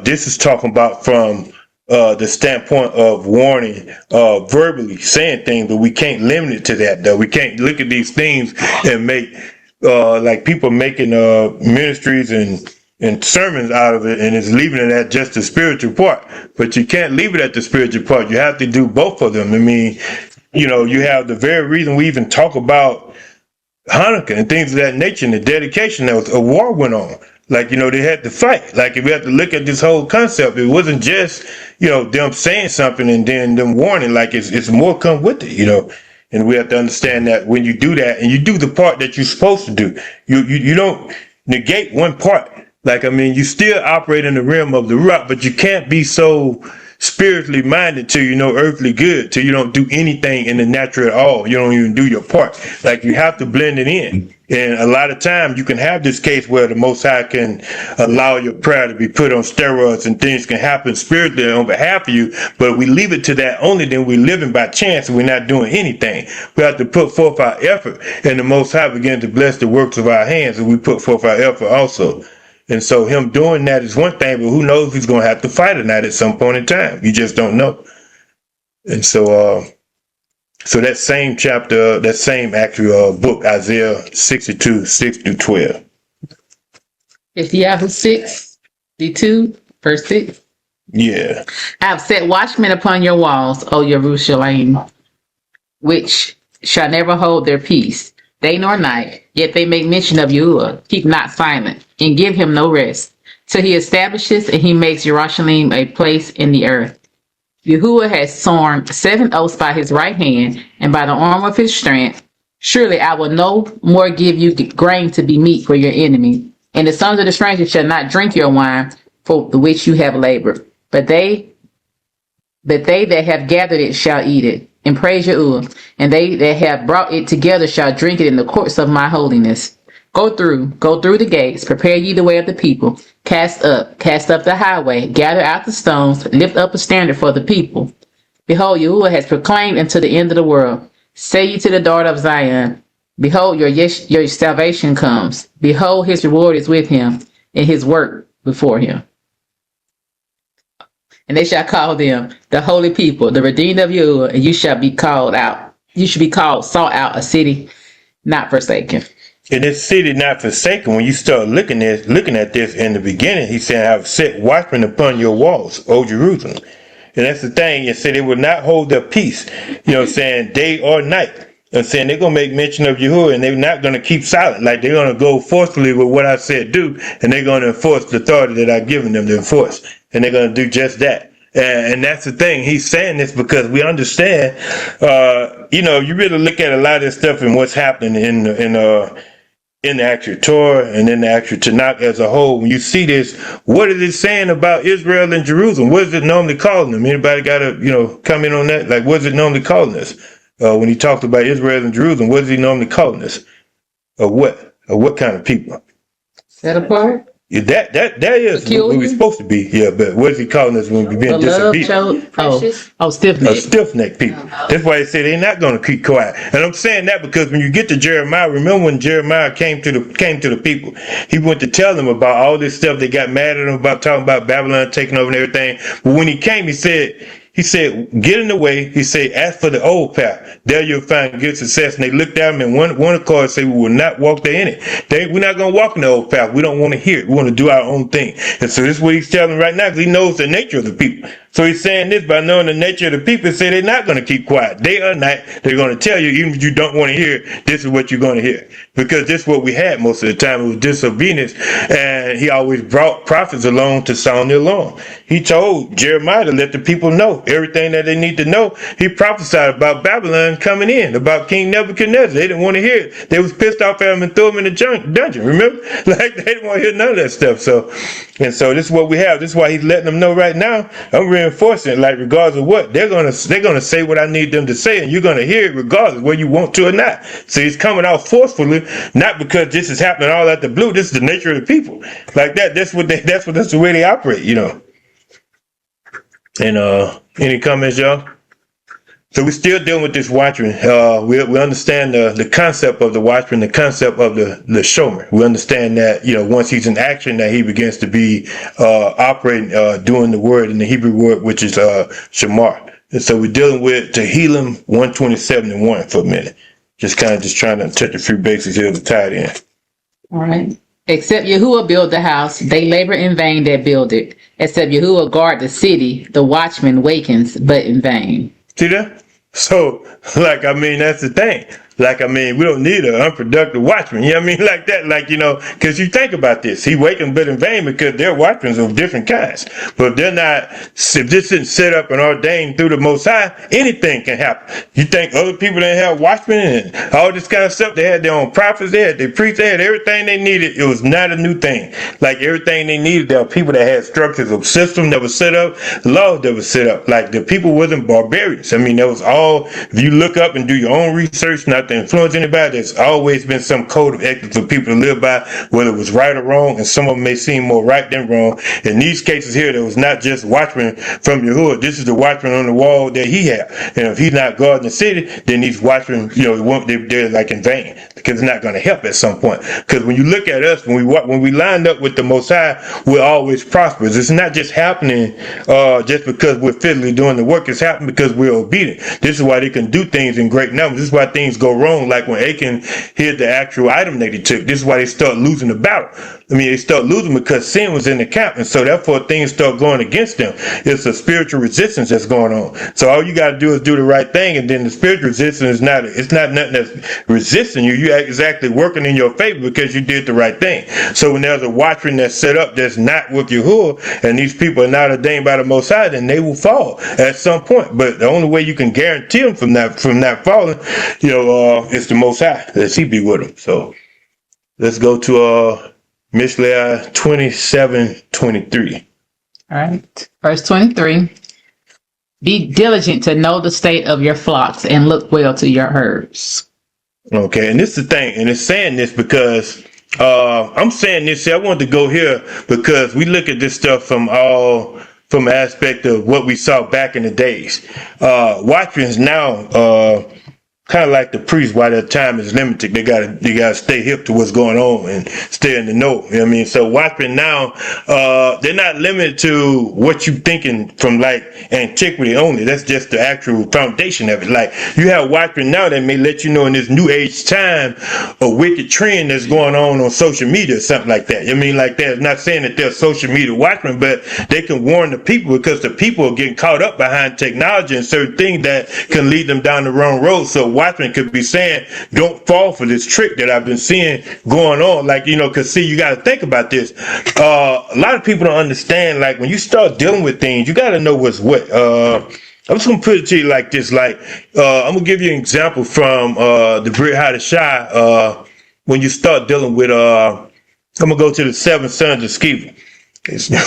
this is talking about from the standpoint of warning, verbally saying things, but we can't limit it to that, though. We can't look at these things and make, like people making ministries and sermons out of it, and it's leaving it at just the spiritual part. But you can't leave it at the spiritual part. You have to do both of them. I mean, you have the very reason we even talk about Hanukkah and things of that nature, and the dedication that a war went on. Like, they had to fight. Like, if we have to look at this whole concept, it wasn't just, them saying something and then them warning. Like, it's more come with it, And we have to understand that when you do that, and you do the part that you're supposed to do, you don't negate one part. Like, I mean, you still operate in the realm of the rock, but you can't be so spiritually minded till earthly good, till you don't do anything in the natural at all. You don't even do your part. Like, you have to blend it in. And a lot of times you can have this case where the Most High can allow your prayer to be put on steroids and things can happen spiritually on behalf of you. But we leave it to that only, then we're living by chance and we're not doing anything. We have to put forth our effort, and the Most High begin to bless the works of our hands, and we put forth our effort also. And so him doing that is one thing, but who knows if he's going to have to fight or not at some point in time. You just don't know. And so, so that same chapter, that same actual book, Isaiah 62, 6 through 12. It's Yahoo 62, verse 6. Yeah. I have set watchmen upon your walls, O Jerusalem, which shall never hold their peace, day nor night, yet they make mention of Yahuwah. Keep not silent, and give him no rest, till he establishes and he makes Jerusalem a place in the earth. Yahuwah has sworn 7 oaths by his right hand, and by the arm of his strength. Surely I will no more give you grain to be meat for your enemy, and the sons of the stranger shall not drink your wine, for the which you have labored. But they that have gathered it shall eat it, and praise Yahuwah, and they that have brought it together shall drink it in the courts of my holiness. Go through the gates, prepare ye the way of the people, cast up the highway, gather out the stones, lift up a standard for the people. Behold, Yahuwah has proclaimed unto the end of the world. Say ye to the daughter of Zion, behold, your salvation comes. Behold, his reward is with him, and his work before him. And they shall call them the holy people, the redeemed of Yahuwah, and you shall be called out. You should be called sought out, a city not forsaken. and this city not forsaken. When you start looking at this in the beginning, he's saying, "I've set watchmen upon your walls, O Jerusalem." And that's the thing. You said they will not hold their peace. You know what I'm saying? Day or night. I'm saying they're gonna make mention of Yahuwah, and they're not gonna keep silent. Like they're gonna go forcefully with what I said do, and they're gonna enforce the authority that I've given them to enforce, and they're gonna do just that. And that's the thing. He's saying this because we understand. You really look at a lot of this stuff and what's happening in the actual Torah and in the actual Tanakh as a whole. When you see this, what is it saying about Israel and Jerusalem? What is it normally calling them? Anybody got to, comment on that? Like, what is it normally calling us? When he talks about Israel and Jerusalem, what is he normally calling us? Or what? Or what kind of people? Set apart. Yeah, that is what we're supposed to be. Yeah, but what is he calling us when we're being disobedient? Stiff-necked. Stiff-necked people. That's why they say they're not going to keep quiet. And I'm saying that because when you get to Jeremiah, remember when Jeremiah came to the people, he went to tell them about all this stuff. They got mad at him about talking about Babylon taking over and everything. But when he came, he said, get in the way. He said, ask for the old path. There you'll find good success. And they looked at him and one accord said, we will not walk there in it. We're not going to walk in the old path. We don't want to hear it. We want to do our own thing. And so this is what he's telling right now because he knows the nature of the people. So he's saying this by knowing the nature of the people, say they're not going to keep quiet. Day or night, they're going to tell you, even if you don't want to hear it, this is what you're going to hear. Because this is what we had most of the time. It was disobedience. And he always brought prophets along to sound the alarm. He told Jeremiah to let the people know everything that they need to know. He prophesied about Babylon coming in, about King Nebuchadnezzar. They didn't want to hear it. They was pissed off at him and threw him in the dungeon. Remember? Like they didn't want to hear none of that stuff. So this is what we have. This is why he's letting them know right now. I'm reinforcing it, like regardless of what they're gonna say what I need them to say, and you're gonna hear it regardless whether you want to or not. So he's coming out forcefully, not because this is happening all out the blue. This is the nature of the people. Like that. That's the way they operate. And any comments, y'all? So we're still dealing with this Watchman. We understand the concept of the Watchman, the concept of the Showmer. We understand that, once he's in action, that he begins to be operating, doing the word in the Hebrew word, which is Shamar. And so we're dealing with Tehillim 127:1 for a minute. Just trying to touch a few bases here to tie it in. All right. Except Yahuwah build the house, they labor in vain that build it. Except Yahuwah guard the city, the watchman wakens, but in vain. See that? So, that's the thing. We don't need an unproductive watchman. You know what I mean? Like that, because you think about this. He wakens but in vain because they're watchmen of different kinds. But if they're not, if this isn't set up and ordained through the Most High, anything can happen. You think other people didn't have watchmen and all this kind of stuff? They had their own prophets, they had their priests, they had everything they needed. It was not a new thing. Like everything they needed, there were people that had structures of systems that were set up, laws that were set up. Like the people wasn't barbarians. I mean, that was all, if you look up and do your own research, not to influence anybody, there's always been some code of ethics for people to live by, whether it was right or wrong, and some of them may seem more right than wrong. In these cases here, there was not just watchmen from Yahuwah. This is the watchman on the wall that he had. And if he's not guarding the city, then these watchmen, they're like in vain, because it's not going to help at some point. Because when you look at us, when we lined up with the Most High, we're always prosperous. It's not just happening just because we're fiddly doing the work. It's happening because we're obedient. This is why they can do things in great numbers. This is why things go wrong, like when Achan hid the actual item that he took. This is why they start losing the battle. They start losing because sin was in the camp, and so therefore things start going against them. It's a spiritual resistance that's going on. So all you got to do is do the right thing, and then the spiritual resistance is not nothing that's resisting you. You're exactly working in your favor because you did the right thing. So when there's a watchman that's set up that's not with Yahuwah, and these people are not ordained by the Most High, then they will fall at some point. But the only way you can guarantee them from not falling, it's the Most High. Let's he be with them. So let's go to Mishlei 27:23. All right. Verse 23. Be diligent to know the state of your flocks and look well to your herds. Okay, and this is the thing, and it's saying this because I'm saying this here. I wanted to go here because we look at this stuff from an aspect of what we saw back in the days. Watchmen now kind of like the priest, while their time is limited, they gotta stay hip to what's going on and stay in the know. You know what I mean? So Watchmen now, they're not limited to what you thinking from like antiquity only. That's just the actual foundation of it. Like you have Watchmen now that may let you know in this new age time a wicked trend that's going on social media or something like that. I mean, like that. It's not saying that they're social media watchmen, but they can warn the people because the people are getting caught up behind technology and certain things that can lead them down the wrong road. So Watchmen could be saying, don't fall for this trick that I've been seeing going on. Like, you know, because see, you got to think about this. A lot of people don't understand, like, when you start dealing with things, you got to know what's what. I'm just going to put it to you like this. Like, I'm going to give you an example from the Brit Hadashah. When you start dealing with, I'm going to go to the 7 sons of Sceva.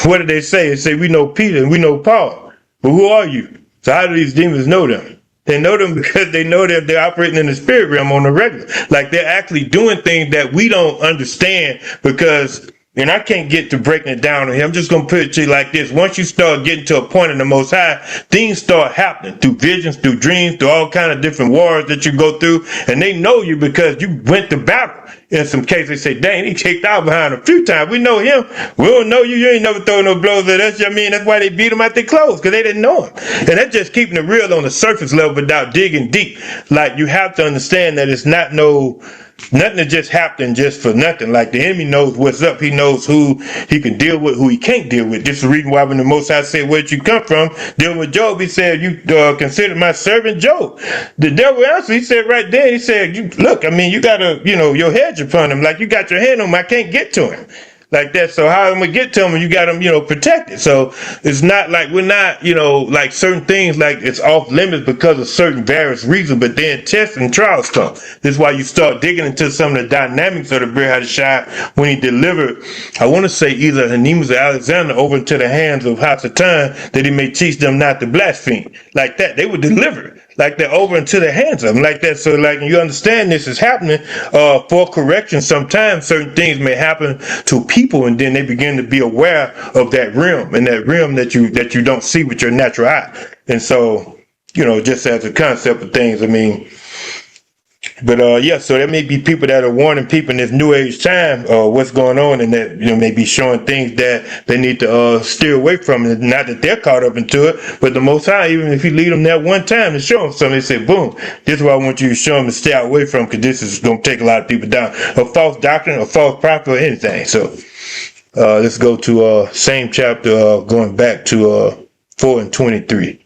What did they say? They say, we know Peter and we know Paul. But who are you? So how do these demons know them? They know them because they know that they're operating in the spirit realm on the regular. Like they're actually doing things that we don't understand because, and I can't get to breaking it down on here. I'm just going to put it to you like this. Once you start getting to a point in the Most High, things start happening through visions, through dreams, through all kind of different wars that you go through. And they know you because you went to battle. In some cases, they say, dang, he kicked out behind a few times. We know him. We don't know you. You ain't never thrown no blows at us. I mean, that's why they beat him out their clothes, because they didn't know him. And that's just keeping it real on the surface level without digging deep. Like, you have to understand that it's not nothing that just happened just for nothing. Like, the enemy knows what's up. He knows who he can deal with, who he can't deal with. This is the reason why when the Most High said, where'd you come from? Dealing with Job, he said, you consider my servant Job. The devil answered, he said right there, he said, look, I mean, you got to, your hedge upon him. Like, you got your hand on him. I can't get to him. Like that. So how am I get to them? You got them, protected. So it's not like we're not, like certain things like it's off limits because of certain various reasons, but then tests and trials come. This is why you start digging into some of the dynamics of the Brit Hadashah when he delivered, I want to say either Hanemus or Alexander over into the hands of Hasatan that he may teach them not to blaspheme. Like that. They would deliver it. Like they're over into the hands of them like that. So like you understand this is happening for correction. Sometimes certain things may happen to people and then they begin to be aware of that realm and that realm that you don't see with your natural eye. And so, just as a concept of things, I mean, but so there may be people that are warning people in this new age time what's going on, and that may be showing things that they need to steer away from. And not that they're caught up into it, but the Most High, even if you lead them that one time to show them something, they say, boom, this is what I want you to show them to stay away from, because this is going to take a lot of people down. A false doctrine, a false prophet, or anything. So let's go to same chapter, going back to 4 and 23.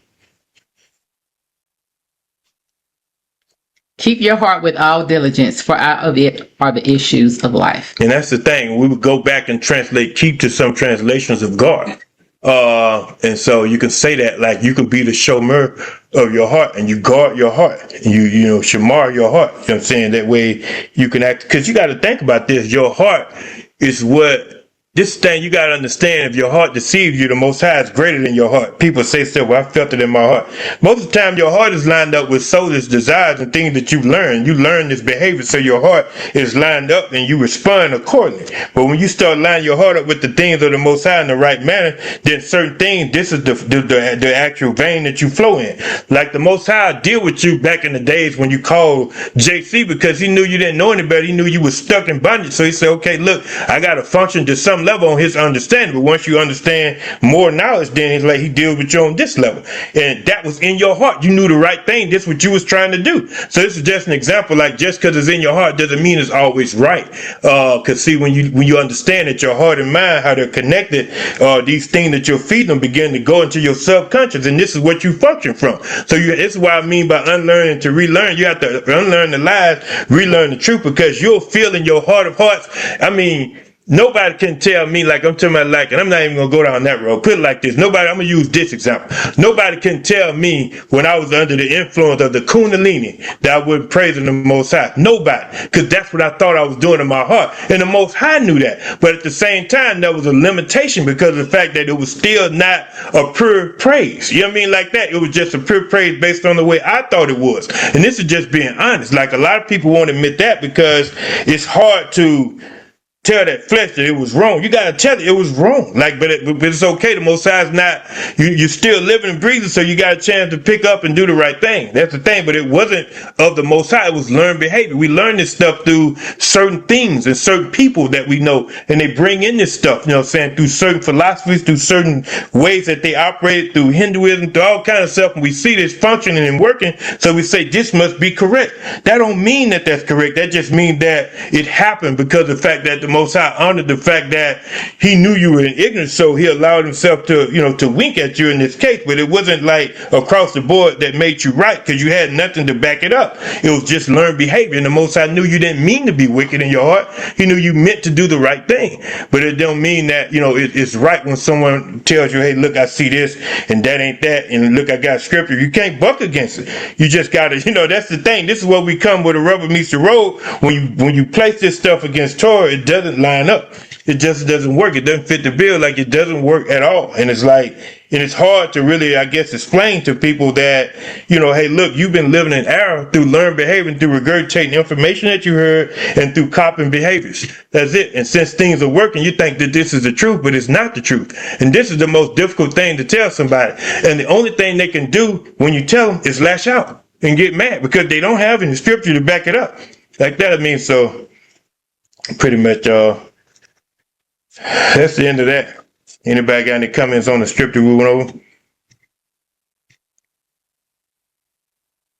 Keep your heart with all diligence, for out of it are the issues of life. And that's the thing. We would go back and translate keep to some translations of guard. And so you can say that, like, you can be the Showmer of your heart, and you guard your heart, and you shamar your heart. You know what I'm saying? That way you can act, because you got to think about this. Your heart is this thing you got to understand. If your heart deceives you, the Most High is greater than your heart. People say stuff, well, I felt it in my heart. Most of the time, your heart is lined up with soulless desires and things that you've learned. You learn this behavior, so your heart is lined up and you respond accordingly. But when you start lining your heart up with the things of the Most High in the right manner, then certain things, this is the actual vein that you flow in. Like the Most High deal with you back in the days when you called JC, because he knew you didn't know any better. He knew you were stuck in bondage. So he said, okay, look, I got to function to some level on his understanding, but once you understand more knowledge, then he's like, he deals with you on this level, and that was in your heart. You knew the right thing. This is what you was trying to do. So this is just an example. Like, just because it's in your heart doesn't mean it's always right. Because see, when you understand that your heart and mind, how they're connected, these things that you're feeding them begin to go into your subconscious, and this is what you function from. So this is what I mean by unlearning to relearn. You have to unlearn the lies, relearn the truth, because you'll feel in your heart of hearts. I mean, nobody can tell me, like I'm talking about, like, and I'm not even going to go down that road. Put it like this. I'm going to use this example. Nobody can tell me when I was under the influence of the Kundalini that I wasn't praising the Most High. Nobody. Because that's what I thought I was doing in my heart. And the Most High knew that. But at the same time, there was a limitation because of the fact that it was still not a pure praise. You know what I mean? Like that. It was just a pure praise based on the way I thought it was. And this is just being honest. Like, a lot of people won't admit that because it's hard to tell that flesh that it was wrong. You gotta tell it was wrong. Like, but it's okay. The Most High is not. You're still living and breathing, so you got a chance to pick up and do the right thing. That's the thing. But it wasn't of the Most High. It was learned behavior. We learn this stuff through certain things and certain people that we know, and they bring in this stuff. You know what I'm saying? Through certain philosophies, through certain ways that they operate, through Hinduism, through all kind of stuff. And we see this functioning and working, so we say this must be correct. That don't mean that that's correct. That just means that it happened because of the fact that the Most High honored the fact that he knew you were in ignorance, so he allowed himself to, to wink at you in this case. But it wasn't like across the board that made you right, because you had nothing to back it up. It was just learned behavior, and the Most High knew you didn't mean to be wicked in your heart. He knew you meant to do the right thing. But it don't mean that, it's right when someone tells you, hey, look, I see this, and that ain't that, and look, I got scripture. You can't buck against it. You just gotta, that's the thing. This is what we come with a rubber meets the road. When you place this stuff against Torah, it doesn't line up. It just doesn't work. It doesn't fit the bill. Like, it doesn't work at all. And it's like, and it's hard to really, I guess, explain to people that, hey, look, you've been living in error through learned behavior and through regurgitating information that you heard and through copying behaviors. That's it. And since things are working, you think that this is the truth, but it's not the truth. And this is the most difficult thing to tell somebody. And the only thing they can do when you tell them is lash out and get mad, because they don't have any scripture to back it up. Like that, I mean, so pretty much, that's the end of that. Anybody got any comments on the scripture we went over?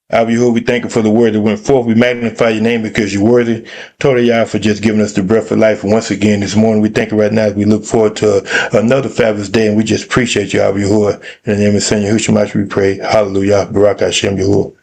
Abba Yahuwah, we thank you for the word that went forth. We magnify your name because you're worthy. Total Yah for just giving us the breath of life once again this morning. We thank you right now as we look forward to another fabulous day, and we just appreciate you, Abba Yahuwah. In the name of Saint Yahushua, we pray. Hallelujah. Barak Hashem Yahuwah.